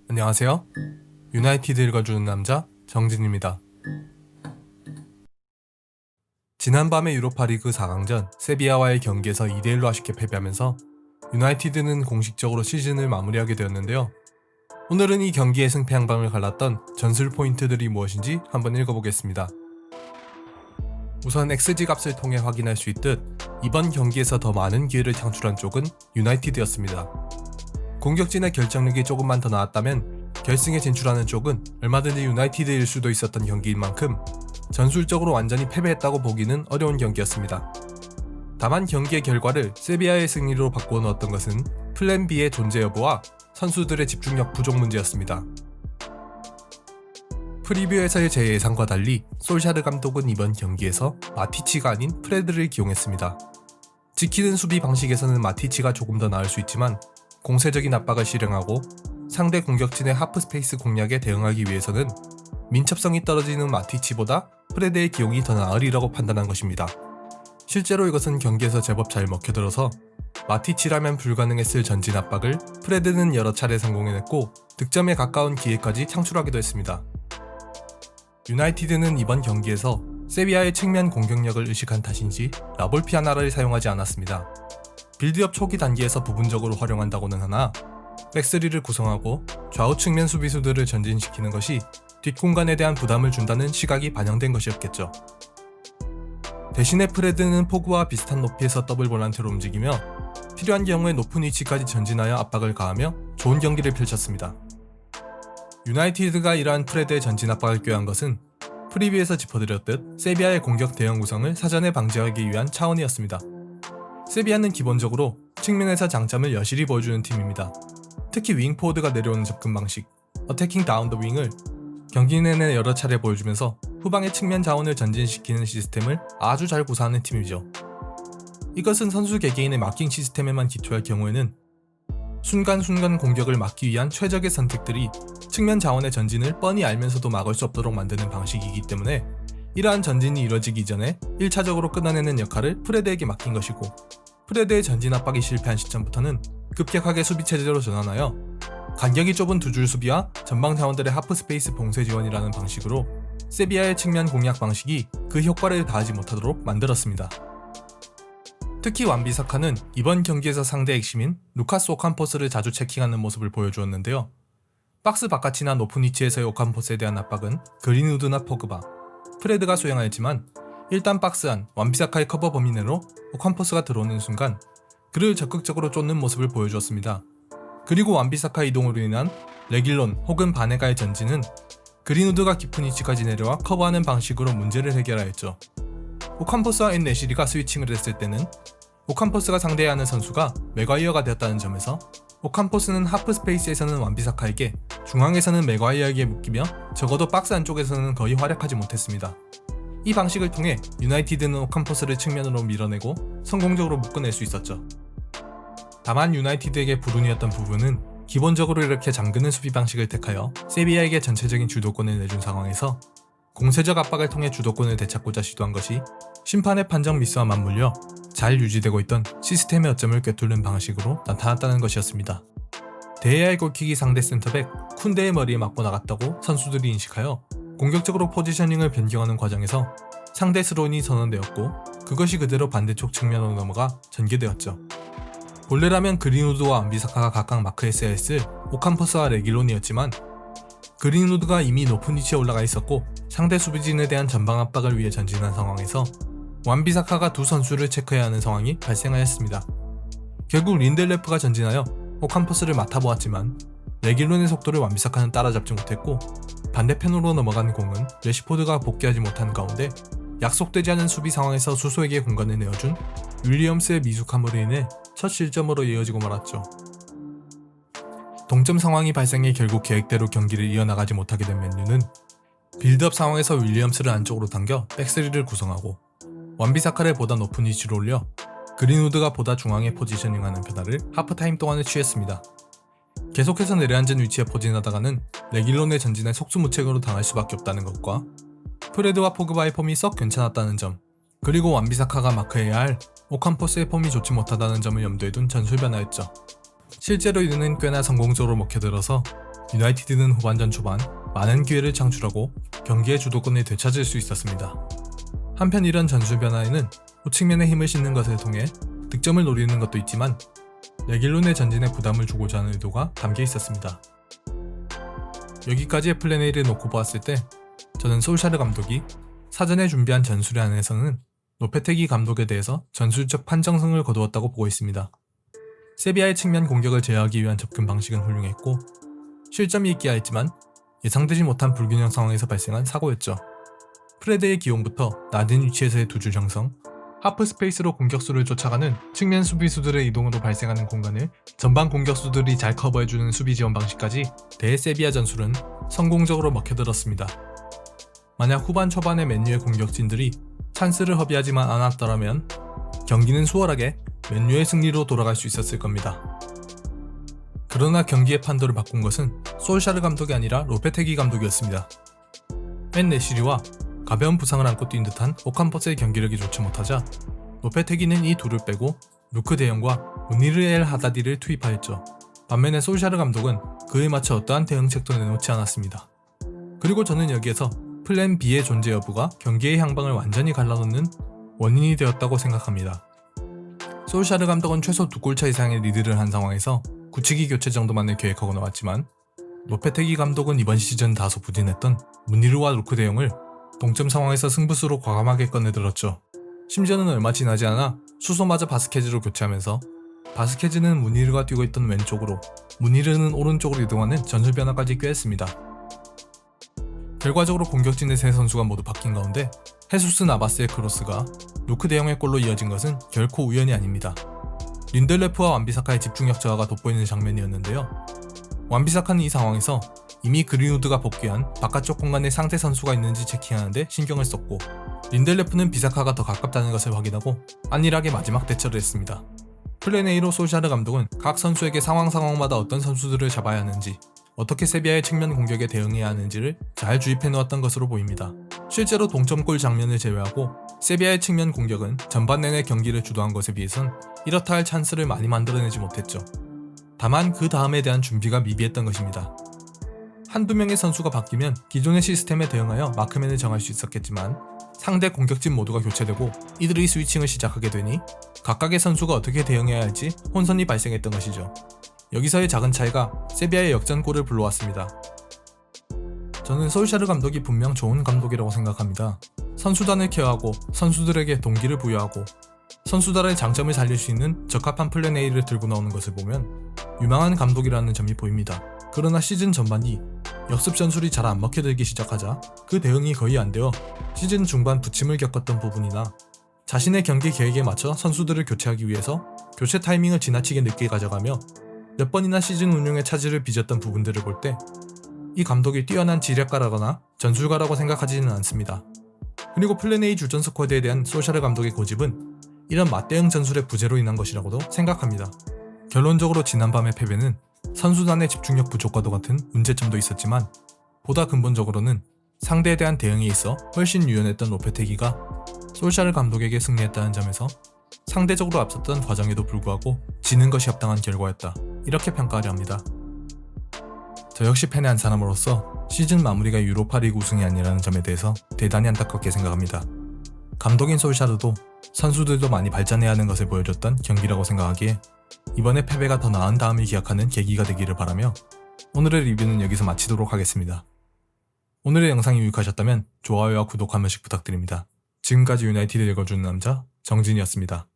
안녕하세요. 유나이티드 읽어주는 남자 정진입니다. 지난밤의 유로파리그 4강전 세비야와의 경기에서 2대1로 아쉽게 패배하면서 유나이티드는 공식적으로 시즌을 마무리하게 되었는데요. 오늘은 이 경기의 승패양방을 갈랐던 전술 포인트들이 무엇인지 한번 읽어보겠습니다. 우선 XG 값을 통해 확인할 수 있듯 이번 경기에서 더 많은 기회를 창출한 쪽은 유나이티드였습니다. 공격진의 결정력이 조금만 더 나았다면 결승에 진출하는 쪽은 얼마든지 유나이티드일 수도 있었던 경기인 만큼 전술적으로 완전히 패배했다고 보기는 어려운 경기였습니다. 다만 경기의 결과를 세비야의 승리로 바꾸어 넣었던 것은 플랜 B의 존재 여부와 선수들의 집중력 부족 문제였습니다. 프리뷰에서의 제 예상과 달리 솔샤르 감독은 이번 경기에서 마티치가 아닌 프레드를 기용했습니다. 지키는 수비 방식에서는 마티치가 조금 더 나을 수 있지만 공세적인 압박을 실행하고 상대 공격진의 하프 스페이스 공략에 대응하기 위해서는 민첩성이 떨어지는 마티치보다 프레드의 기용이 더 나으리라고 판단한 것입니다. 실제로 이것은 경기에서 제법 잘 먹혀들어서 마티치라면 불가능했을 전진 압박을 프레드는 여러 차례 성공해냈고 득점에 가까운 기회까지 창출하기도 했습니다. 유나이티드는 이번 경기에서 세비야의 측면 공격력을 의식한 탓인지 라볼피 하나를 사용하지 않았습니다. 빌드업 초기 단계에서 부분적으로 활용한다고는 하나 백스리를 구성하고 좌우 측면 수비수들을 전진시키는 것이 뒷공간에 대한 부담을 준다는 시각이 반영된 것이었겠죠. 대신에 프레드는 포그와 비슷한 높이에서 더블 볼란트로 움직이며 필요한 경우에 높은 위치까지 전진하여 압박을 가하며 좋은 경기를 펼쳤습니다. 유나이티드가 이러한 프레드의 전진 압박을 꾀한 것은 프리뷰에서 짚어드렸듯 세비야의 공격 대형 구성을 사전에 방지하기 위한 차원이었습니다. 세비야는 기본적으로 측면에서 장점을 여실히 보여주는 팀입니다. 특히 윙포워드가 내려오는 접근 방식, 어태킹 다운 더 윙을 경기 내내 여러 차례 보여주면서 후방의 측면 자원을 전진시키는 시스템을 아주 잘 구사하는 팀이죠. 이것은 선수 개개인의 마킹 시스템에만 기초할 경우에는 순간순간 공격을 막기 위한 최적의 선택들이 측면 자원의 전진을 뻔히 알면서도 막을 수 없도록 만드는 방식이기 때문에 이러한 전진이 이뤄지기 전에 1차적으로 끊어내는 역할을 프레드에게 맡긴 것이고 프레드의 전진 압박이 실패한 시점부터는 급격하게 수비체제로 전환하여 간격이 좁은 두 줄 수비와 전방 자원들의 하프 스페이스 봉쇄 지원이라는 방식으로 세비야의 측면 공략 방식이 그 효과를 다하지 못하도록 만들었습니다. 특히 완비사카는 이번 경기에서 상대 핵심인 루카스 오캄포스를 자주 체킹하는 모습을 보여주었는데요. 박스 바깥이나 높은 위치에서의 오캄포스에 대한 압박은 그린우드나 포그바, 프레드가 수행하였지만 일단 박스 안 완비사카의 커버 범위 내로 오캄포스가 들어오는 순간 그를 적극적으로 쫓는 모습을 보여주었습니다. 그리고 완비사카 이동으로 인한 레길론 혹은 바네가의 전진은 그린우드가 깊은 위치까지 내려와 커버하는 방식으로 문제를 해결하였죠. 오캄포스와 엔네시리가 스위칭을 했을 때는 오캄포스가 상대해야 하는 선수가 맥과이어가 되었다는 점에서 오캄포스는 하프 스페이스에서는 완비사카에게, 중앙에서는 맥과이어에게 묶이며 적어도 박스 안쪽에서는 거의 활약하지 못했습니다. 이 방식을 통해 유나이티드는 오캄포스를 측면으로 밀어내고 성공적으로 묶어낼 수 있었죠. 다만 유나이티드에게 불운이었던 부분은 기본적으로 이렇게 잠그는 수비 방식을 택하여 세비야에게 전체적인 주도권을 내준 상황에서 공세적 압박을 통해 주도권을 되찾고자 시도한 것이 심판의 판정 미스와 맞물려 잘 유지되고 있던 시스템의 어점을 꿰뚫는 방식으로 나타났다는 것이었습니다. 데야의 골킥이 상대 센터백 쿤데의 머리에 맞고 나갔다고 선수들이 인식하여 공격적으로 포지셔닝을 변경하는 과정에서 상대 스론이 선언되었고 그것이 그대로 반대쪽 측면으로 넘어가 전개되었죠. 본래라면 그린우드와 완비사카가 각각 마크했어야 했을 오캄포스와 레길론이었지만 그린우드가 이미 높은 위치에 올라가 있었고 상대 수비진에 대한 전방 압박을 위해 전진한 상황에서 완비사카가 두 선수를 체크해야 하는 상황이 발생하였습니다. 결국 린델레프가 전진하여 오캄포스를 맡아보았지만 레길론의 속도를 완비사카는 따라잡지 못했고 반대편으로 넘어간 공은 레시포드가 복귀하지 못한 가운데 약속되지 않은 수비 상황에서 수소에게 공간을 내어준 윌리엄스의 미숙함으로 인해 첫 실점으로 이어지고 말았죠. 동점 상황이 발생해 결국 계획대로 경기를 이어나가지 못하게 된 맨유는 빌드업 상황에서 윌리엄스를 안쪽으로 당겨 백스리를 구성하고 완비사카를 보다 높은 위치로 올려 그린우드가 보다 중앙에 포지셔닝하는 변화를 하프타임 동안에 취했습니다. 계속해서 내려앉은 위치에 포진하다가는 레길론의 전진에 속수무책으로 당할 수밖에 없다는 것과 프레드와 포그바의 폼이 썩 괜찮았다는 점, 그리고 완비사카가 마크해야 할 오캄포스의 폼이 좋지 못하다는 점을 염두에 둔 전술 변화였죠. 실제로 이는 꽤나 성공적으로 먹혀들어서 유나이티드는 후반전 초반 많은 기회를 창출하고 경기의 주도권을 되찾을 수 있었습니다. 한편 이런 전술 변화에는 우측면에 힘을 싣는 것을 통해 득점을 노리는 것도 있지만 레길론의 전진에 부담을 주고자 하는 의도가 담겨 있었습니다. 여기까지의 플랜 A를 놓고 보았을 때 저는 솔샤르 감독이 사전에 준비한 전술에 한해서는 로페테기 감독에 대해서 전술적 판정승을 거두었다고 보고 있습니다. 세비야의 측면 공격을 제어하기 위한 접근 방식은 훌륭했고 실점이 있기야 했지만 예상되지 못한 불균형 상황에서 발생한 사고였죠. 프레드의 기용부터 낮은 위치에서의 두 줄 형성, 하프 스페이스로 공격수를 쫓아가는 측면 수비수들의 이동으로 발생하는 공간을 전방 공격수들이 잘 커버해주는 수비 지원 방식까지 대세비야 전술은 성공적으로 먹혀들었습니다. 만약 후반 초반에 맨유의 공격진들이 찬스를 허비하지만 않았더라면 경기는 수월하게 맨유의 승리로 돌아갈 수 있었을 겁니다. 그러나 경기의 판도를 바꾼 것은 솔샤르 감독이 아니라 로페테기 감독이었습니다. 엔 네시리와 가벼운 부상을 안고 뛴 듯한 오캄포스의 경기력이 좋지 못하자 로페테기는 이 둘을 빼고 루크 데영과 무니르 엘 하다디를 투입하였죠. 반면에 솔샤르 감독은 그에 맞춰 어떠한 대응책도 내놓지 않았습니다. 그리고 저는 여기에서 플랜 B의 존재 여부가 경기의 향방을 완전히 갈라놓는 원인이 되었다고 생각합니다. 솔샤르 감독은 최소 2골차 이상의 리드를 한 상황에서 굳히기 교체 정도만을 계획하고 나왔지만 로페테기 감독은 이번 시즌 다소 부진했던 무니르와 루크 데용을 동점 상황에서 승부수로 과감하게 꺼내들었죠. 심지어는 얼마 지나지 않아 수소마저 바스케즈로 교체하면서 바스케즈는 무니르가 뛰고 있던 왼쪽으로, 무니르는 오른쪽으로 이동하는 전술 변화까지 꾀했습니다. 결과적으로 공격진의 세 선수가 모두 바뀐 가운데 헤수스 나바스의 크로스가 루크 데용의 골로 이어진 것은 결코 우연이 아닙니다. 린델레프와 완비사카의 집중력 저하가 돋보이는 장면이었는데요. 완비사카는 이 상황에서 이미 그린우드가 복귀한 바깥쪽 공간에 상대 선수가 있는지 체킹하는데 신경을 썼고, 린델레프는 비사카가 더 가깝다는 것을 확인하고 안일하게 마지막 대처를 했습니다. 플랜 A로 솔샤르 감독은 각 선수에게 상황마다 어떤 선수들을 잡아야 하는지, 어떻게 세비야의 측면 공격에 대응해야 하는지를 잘 주입해 놓았던 것으로 보입니다. 실제로 동점골 장면을 제외하고 세비야의 측면 공격은 전반 내내 경기를 주도한 것에 비해선 이렇다 할 찬스를 많이 만들어내지 못했죠. 다만 그 다음에 대한 준비가 미비했던 것입니다. 한두 명의 선수가 바뀌면 기존의 시스템에 대응하여 마크맨을 정할 수 있었겠지만 상대 공격진 모두가 교체되고 이들이 스위칭을 시작하게 되니 각각의 선수가 어떻게 대응해야 할지 혼선이 발생했던 것이죠. 여기서의 작은 차이가 세비야의 역전골을 불러왔습니다. 저는 솔샤르 감독이 분명 좋은 감독이라고 생각합니다. 선수단을 케어하고 선수들에게 동기를 부여하고 선수단의 장점을 살릴 수 있는 적합한 플랜 A를 들고 나오는 것을 보면 유망한 감독이라는 점이 보입니다. 그러나 시즌 전반이 역습 전술이 잘 안 먹혀들기 시작하자 그 대응이 거의 안 되어 시즌 중반 부침을 겪었던 부분이나 자신의 경기 계획에 맞춰 선수들을 교체하기 위해서 교체 타이밍을 지나치게 늦게 가져가며 몇 번이나 시즌 운용에 차질을 빚었던 부분들을 볼 때 이 감독이 뛰어난 지략가라거나 전술가라고 생각하지는 않습니다. 그리고 플랜 A 주전 스쿼드에 대한 솔샤르 감독의 고집은 이런 맞대응 전술의 부재로 인한 것이라고도 생각합니다. 결론적으로 지난밤의 패배는 선수단의 집중력 부족과도 같은 문제점도 있었지만 보다 근본적으로는 상대에 대한 대응에 있어 훨씬 유연했던 로페테기가 솔샤르 감독에게 승리했다는 점에서 상대적으로 앞섰던 과정에도 불구하고 지는 것이 합당한 결과였다, 이렇게 평가하려 합니다. 저 역시 팬의 한 사람으로서 시즌 마무리가 유로파 리그 우승이 아니라는 점에 대해서 대단히 안타깝게 생각합니다. 감독인 솔샤르도 선수들도 많이 발전해야 하는 것을 보여줬던 경기라고 생각하기에 이번에 패배가 더 나은 다음을 기약하는 계기가 되기를 바라며 오늘의 리뷰는 여기서 마치도록 하겠습니다. 오늘의 영상이 유익하셨다면 좋아요와 구독 한 번씩 부탁드립니다. 지금까지 유나이티드 읽어주는 남자 정진이었습니다.